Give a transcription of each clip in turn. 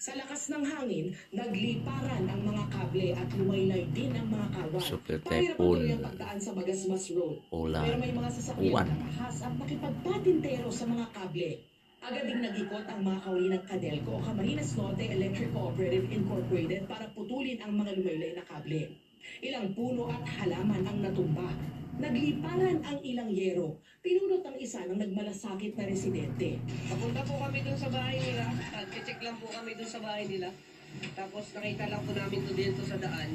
Sa lakas ng hangin, nagliparan ang mga kable at lumaylay din ang mga kawan. Super Pahirap typhoon, tuloy ang pagdaan sa Bagasmas Road. ulan, Pero may mga sasakyan uwan. na nakahas at makipagpatintero sa mga kable. Agad ding nag-ikot ang mga kawani ng Cadelco o Camarines Norte Electric Cooperative Incorporated para putulin ang mga lumaylay na kable. Ilang puno at halaman ang natumba. Nagliparan ang ilang yero. Pinulot ang isa ng nagmalasakit na residente. Papunta po kami dun sa bahay nila at check lang po kami dun sa bahay nila. Tapos nakita lang po namin to dito sa daan.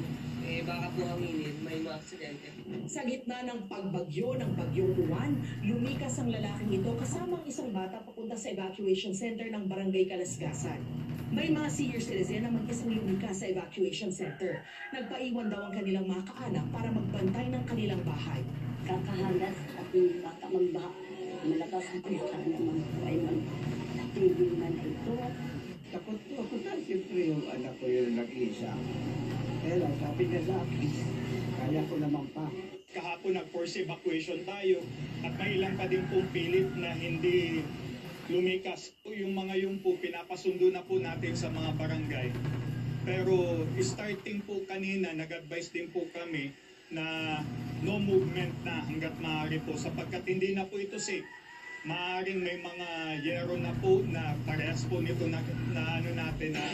Baka po aminin, may mga aksidente. Sa gitna ng pagbagyo ng Bagyong Juan, lumikas ang lalaking ito kasamang isang bata papunta sa evacuation center ng Barangay Kalasgasan. May mga senior citizen na mag-isang lumikas sa evacuation center. Nagpaiwan daw ang kanilang mga kaanak para magbantay ng kanilang bahay. Kakahalas at baka magbaha. Malakas ang pagkakang naman po ay mag-tibig man ito. Takot po ako na. Siyempre yung anak ko yun nag-iisa. Pero sabi niya sa akin, kaya ko naman pa. Kahapon nag-force evacuation tayo at may ilang pa din pong pilit na hindi lumikas. Yung mga yung po pinapasundo na po natin sa mga barangay. Pero starting po kanina, nag-advise din po kami na no movement na hanggat maaari po sapagkat hindi na po ito safe. Maaaring may mga yero na po na parehas po nito na ano natin na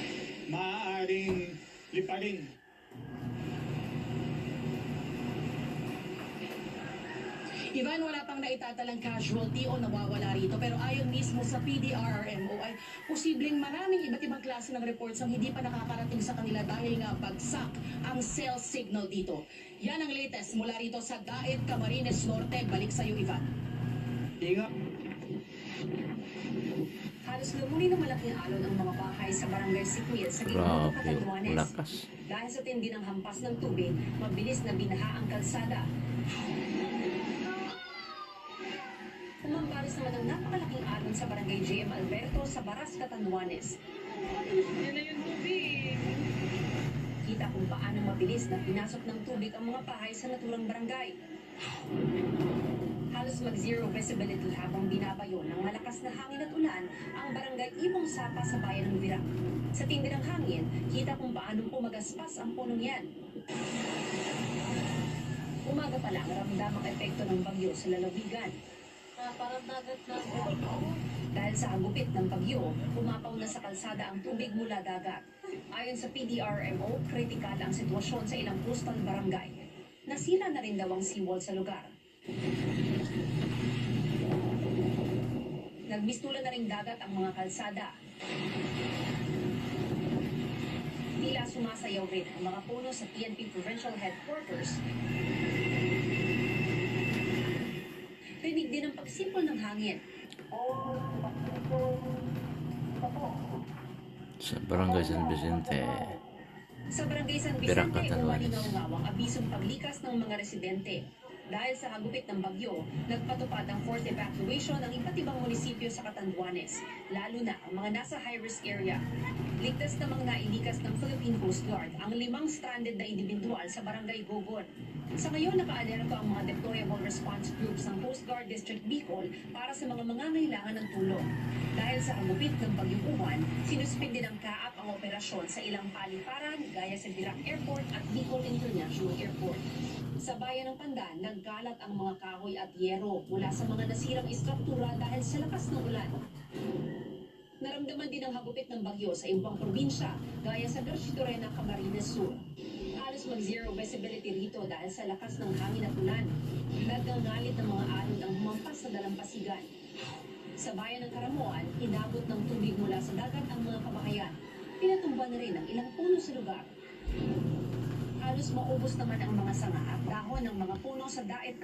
maaaring liparin. Ivan, wala pang naitatalang casualty o nawawala rito pero ayon mismo sa PDRRMO ay posibleng maraming iba't ibang klase ng reports ang hindi pa nakakarating sa kanila dahil nga bagsak ang cell signal dito. Yan ang latest mula rito sa Daet, Camarines Norte. Balik sa iyo, Ivan. Ingat. Halos lumuni ng malaking alon ang mga bahay sa barangay Siquil sa gitna ng Grabe, Catanduanes. lakas. Dahil sa tindi ng hampas ng tubig, mabilis na binaha ang kalsada. Umambaris naman ang napakalaking alon sa barangay JM Alberto sa Baras, Catanduanes. Yan na yung tubig. Kita kung paano mabilis na pinasok ng tubig ang mga bahay sa naturang barangay. Halos mag-zero visibility habang binabayo ng malakas na hangin at ulan ang barangay Ibong Sapa sa bayan ng Virac. Sa tindi ng hangin, kita kung paano pumagaspas ang punong yan. Umaga pa lang ramdam ang epekto ng bagyo sa lalawigan. Parang dagat na Dahil sa hagupit ng bagyo, umapaw na sa kalsada ang tubig mula dagat. Ayon sa PDRMO, kritikal ang sitwasyon sa ilang coastal barangay. Nasira na rin daw ang seawall sa lugar. Nagmistulan na ring dagat ang mga kalsada. Tila sumasayaw rin ang mga puno sa PNP Provincial Headquarters. Rinig din ang pagsipol ng hangin. Sa Barangay San Vicente, Sa Barangay San Virac, Vicente, Catanduanes. umalingaw ang abisong paglikas ng mga residente. Dahil sa hagupit ng bagyo, nagpatupad ang forced evacuation ng iba't ibang munisipyo sa Catanduanes, lalo na ang mga nasa high-risk area. Ligtas namang nailikas ng Philippine Coast Guard ang 5 stranded na individual sa Barangay Gogon. Sa ngayon, naka-alerto ang mga deployable response groups ng Coast Guard District Bicol para sa mga mangangailangan ng tulong. Dahil sa hagupit ng bagyong Uwan, sinuspindi ng CAAP ang operasyon sa ilang paliparan gaya sa Virac Airport at Bicol International Airport. Sa bayan ng Pandan, nagkalat ang mga kahoy at yero mula sa mga nasirang istruktura dahil sa lakas ng ulan. Naramdaman din ang hagupit ng bagyo sa ibang probinsya gaya sa Garcitorena, Camarines Sur. Halos mag-zero visibility rito dahil sa lakas ng hangin at ulan. Nagngangalit ng mga alon ang humampas sa dalampasigan. Sa bayan ng Karamuan, inabot ng tubig mula sa dagat ang mga kabahayan. Pinatumba na rin ang ilang puno sa lugar. Halos maubos naman ang mga sanga at dahon ng mga puno sa Daet,